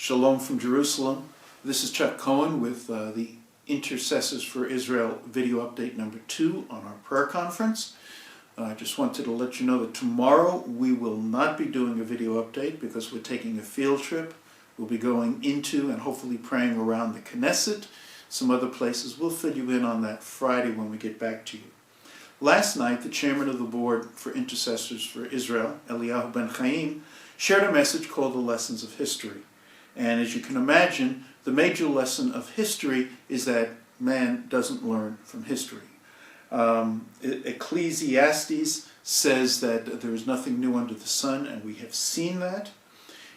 Shalom from Jerusalem. This is Chuck Cohen with the Intercessors for Israel video update number 2 on our prayer conference. I just wanted to let you know that tomorrow we will not be doing a video update because we're taking a field trip. We'll be going into and hopefully praying around the Knesset, some other places. We'll fill you in on that Friday when we get back to you. Last night, the chairman of the board for Intercessors for Israel, Eliyahu Ben Chaim, shared a message called The Lessons of History. And as you can imagine, the major lesson of history is that man doesn't learn from history. Ecclesiastes says that there is nothing new under the sun, and we have seen that.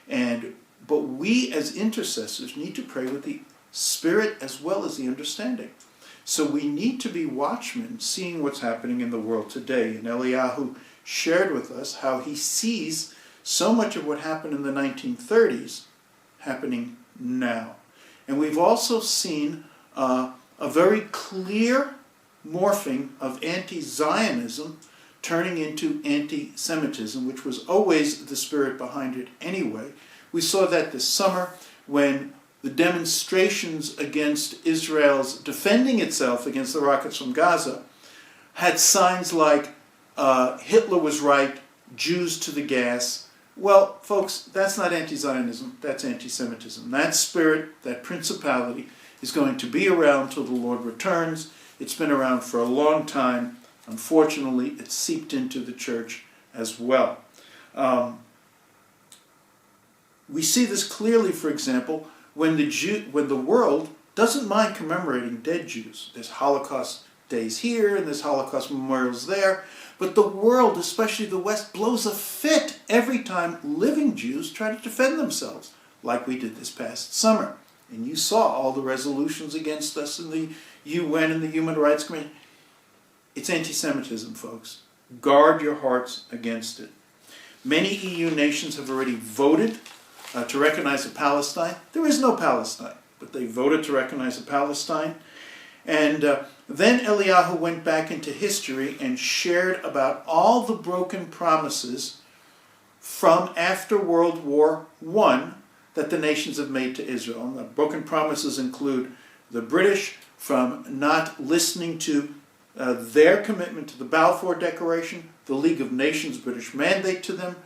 But we as intercessors need to pray with the spirit as well as the understanding. So we need to be watchmen, seeing what's happening in the world today. And Eliyahu shared with us how he sees so much of what happened in the 1930s happening now. And we've also seen a very clear morphing of anti-Zionism turning into anti-Semitism, which was always the spirit behind it anyway. We saw that this summer when the demonstrations against Israel's defending itself against the rockets from Gaza had signs like, Hitler was right, Jews to the gas. Well, folks, that's not anti-Zionism, that's anti-Semitism. That spirit, that principality, is going to be around till the Lord returns. It's been around for a long time. Unfortunately, it's seeped into the church as well. We see this clearly, for example, when the world doesn't mind commemorating dead Jews. There's Holocaust days here and there's Holocaust memorials there. But the world, especially the West, blows a fit every time living Jews try to defend themselves, like we did this past summer. And you saw all the resolutions against us in the UN and the Human Rights Commission. It's anti-Semitism, folks. Guard your hearts against it. Many EU nations have already voted to recognize a Palestine. There is no Palestine, but they voted to recognize a Palestine. And then Eliyahu went back into history and shared about all the broken promises from after World War I that the nations have made to Israel. And the broken promises include the British from not listening to their commitment to the Balfour Declaration, the League of Nations British mandate to them,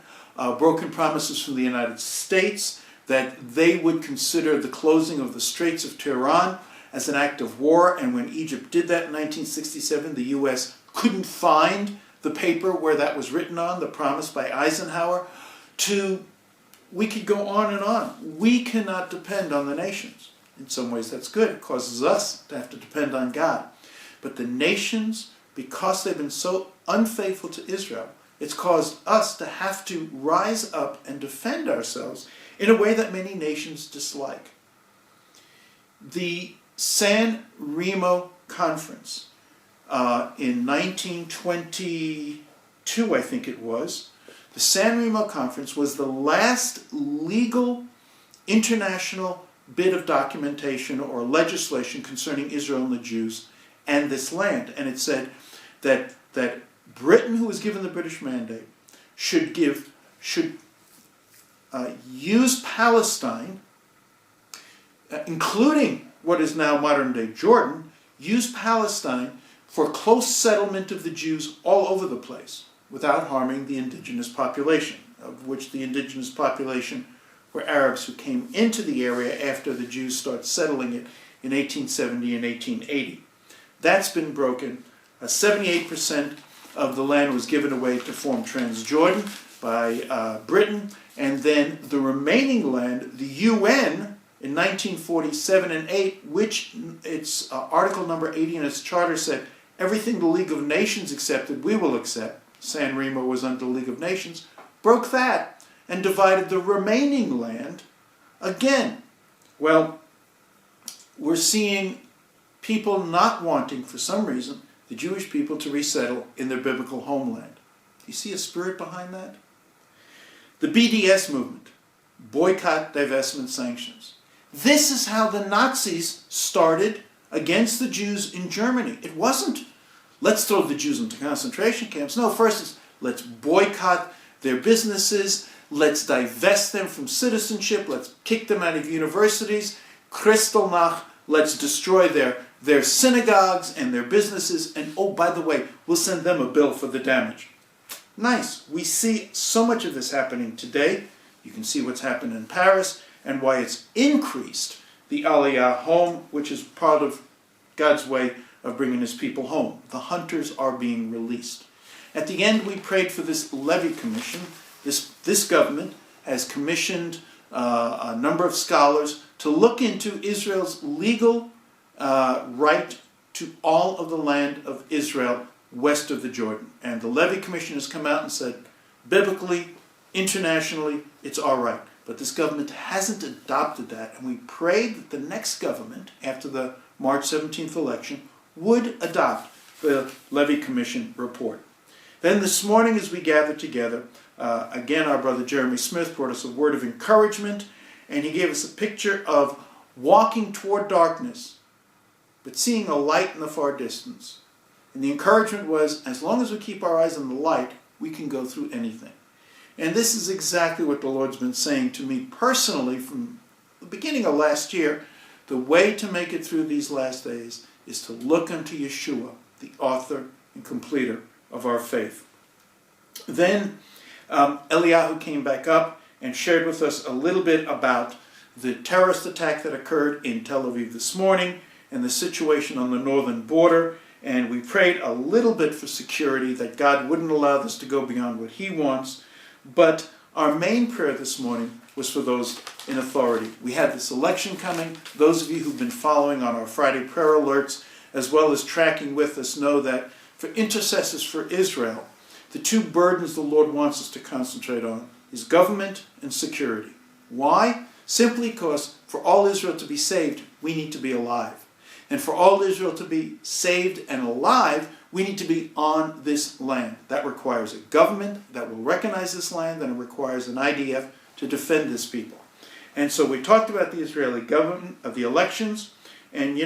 broken promises from the United States that they would consider the closing of the Straits of Tehran as an act of war, and when Egypt did that in 1967, the U.S. couldn't find the paper where that was written on, the promise by Eisenhower. We could go on and on. We cannot depend on the nations. In some ways that's good. It causes us to have to depend on God. But the nations, because they've been so unfaithful to Israel, it's caused us to have to rise up and defend ourselves in a way that many nations dislike. The San Remo Conference in 1922, I think it was, the San Remo Conference was the last legal international bit of documentation or legislation concerning Israel and the Jews and this land. And it said that Britain, who was given the British mandate, should use Palestine, including what is now modern-day Jordan, use Palestine for close settlement of the Jews all over the place without harming the indigenous population, of which the indigenous population were Arabs who came into the area after the Jews started settling it in 1870 and 1880. That's been broken. 78% of the land was given away to form Transjordan by Britain, and then the remaining land, the UN, in 1947 and 8, which its article number 80 in its charter said, everything the League of Nations accepted, we will accept. San Remo was under the League of Nations, broke that and divided the remaining land again. Well, we're seeing people not wanting, for some reason, the Jewish people to resettle in their biblical homeland. Do you see a spirit behind that? The BDS movement, boycott, divestment, sanctions. This is how the Nazis started against the Jews in Germany. It wasn't, let's throw the Jews into concentration camps. No, first it's, let's boycott their businesses, Let's divest them from citizenship. Let's kick them out of universities. Kristallnacht. Let's destroy their synagogues and their businesses. And oh, by the way, we'll send them a bill for the damage. Nice. We see so much of this happening today. You can see what's happened in Paris and why it's increased the Aliyah home, which is part of God's way of bringing his people home. The hunters are being released. At the end, we prayed for this Levy Commission. This government has commissioned a number of scholars to look into Israel's legal right to all of the land of Israel west of the Jordan. And the Levy Commission has come out and said, biblically, internationally, it's all right. But this government hasn't adopted that, and we prayed that the next government, after the March 17th election, would adopt the Levy Commission report. Then this morning, as we gathered together, again, our brother Jeremy Smith brought us a word of encouragement, and he gave us a picture of walking toward darkness, but seeing a light in the far distance. And the encouragement was, as long as we keep our eyes on the light, we can go through anything. And this is exactly what the Lord's been saying to me personally from the beginning of last year. The way to make it through these last days is to look unto Yeshua, the author and completer of our faith. Then Eliyahu came back up and shared with us a little bit about the terrorist attack that occurred in Tel Aviv this morning and the situation on the northern border. And we prayed a little bit for security, that God wouldn't allow this to go beyond what he wants. But our main prayer this morning was for those in authority. We had this election coming. Those of you who've been following on our Friday prayer alerts, as well as tracking with us, know that for intercessors for Israel, the two burdens the Lord wants us to concentrate on is government and security. Why? Simply because for all Israel to be saved, we need to be alive. And for all Israel to be saved and alive, we need to be on this land. That requires a government that will recognize this land, and it requires an IDF to defend this people. And so we talked about the Israeli government, of the elections, and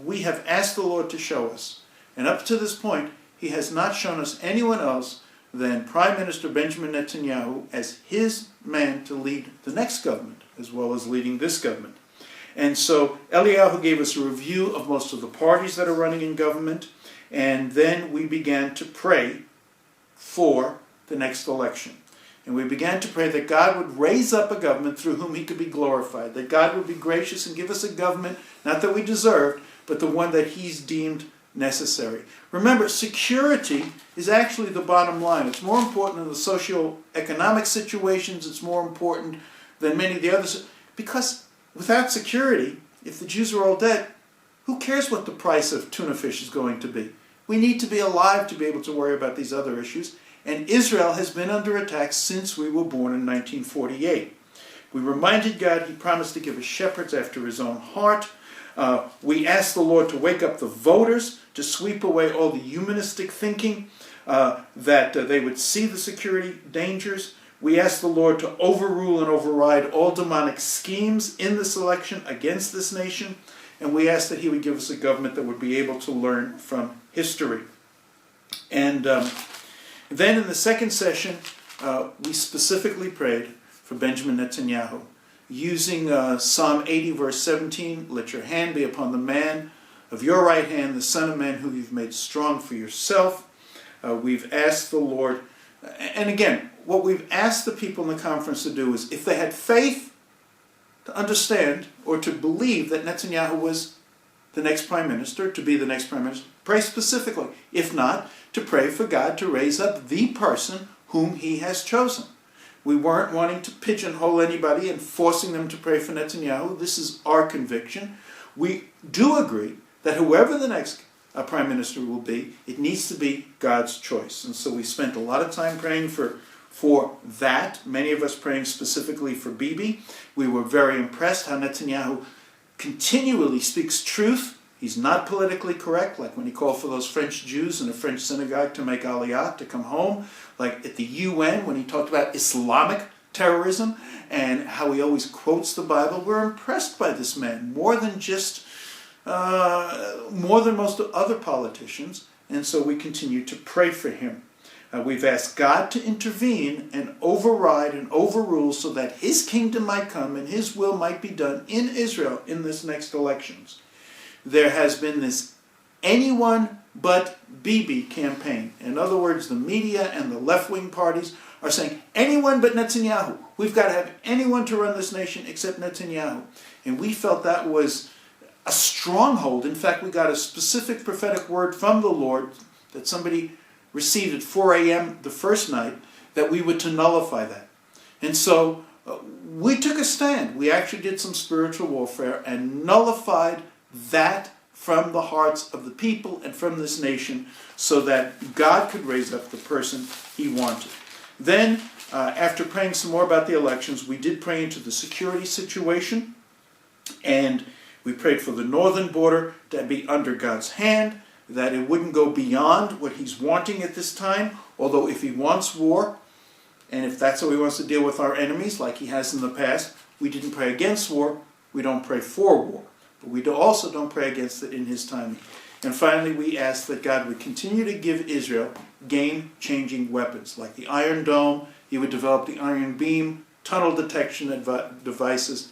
we have asked the Lord to show us. And up to this point, he has not shown us anyone else than Prime Minister Benjamin Netanyahu as his man to lead the next government, as well as leading this government. And so Eliyahu gave us a review of most of the parties that are running in government, and then we began to pray for the next election. And we began to pray that God would raise up a government through whom he could be glorified, that God would be gracious and give us a government, not that we deserved, but the one that he's deemed necessary. Remember, security is actually the bottom line. It's more important than the socio-economic situations. It's more important than many of the others. Because without security, if the Jews are all dead, who cares what the price of tuna fish is going to be? We need to be alive to be able to worry about these other issues. And Israel has been under attack since we were born in 1948. We reminded God he promised to give us shepherds after his own heart. We asked the Lord to wake up the voters, to sweep away all the humanistic thinking, that they would see the security dangers. We asked the Lord to overrule and override all demonic schemes in this election against this nation. And we asked that he would give us a government that would be able to learn from history. And then in the second session, we specifically prayed for Benjamin Netanyahu, using Psalm 80, verse 17, let your hand be upon the man of your right hand, the Son of Man who you've made strong for yourself. We've asked the Lord, and again, what we've asked the people in the conference to do is, if they had faith to understand or to believe that Netanyahu was the next prime minister, to be the next prime minister, pray specifically. If not, to pray for God to raise up the person whom he has chosen. We weren't wanting to pigeonhole anybody and forcing them to pray for Netanyahu. This is our conviction. We do agree that whoever the next prime minister will be, it needs to be God's choice. And so we spent a lot of time praying for that, many of us praying specifically for Bibi. We were very impressed how Netanyahu continually speaks truth. He's not politically correct, like when he called for those French Jews in a French synagogue to make aliyah, to come home, like at the UN when he talked about Islamic terrorism and how he always quotes the Bible. We're impressed by this man, more than most other politicians, and so we continue to pray for him. We've asked God to intervene and override and overrule so that his kingdom might come and his will might be done in Israel in this next elections. There has been this anyone but Bibi campaign. In other words, the media and the left-wing parties are saying, anyone but Netanyahu. We've got to have anyone to run this nation except Netanyahu. And we felt that was a stronghold. In fact, we got a specific prophetic word from the Lord that somebody received at 4 a.m. the first night, that we were to nullify that. And so we took a stand. We actually did some spiritual warfare and nullified that from the hearts of the people and from this nation so that God could raise up the person he wanted. Then, after praying some more about the elections, we did pray into the security situation, and we prayed for the northern border to be under God's hand, that it wouldn't go beyond what he's wanting at this time, although if he wants war, and if that's how he wants to deal with our enemies, like he has in the past, we didn't pray against war, we don't pray for war. But we also don't pray against it in his timing. And finally, we ask that God would continue to give Israel game-changing weapons, like the Iron Dome. He would develop the Iron Beam, tunnel detection devices.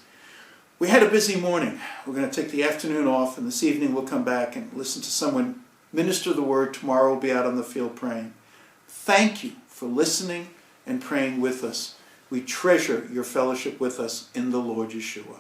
We had a busy morning. We're going to take the afternoon off, and this evening we'll come back and listen to someone minister the word. Tomorrow we'll be out on the field praying. Thank you for listening and praying with us. We treasure your fellowship with us in the Lord Yeshua.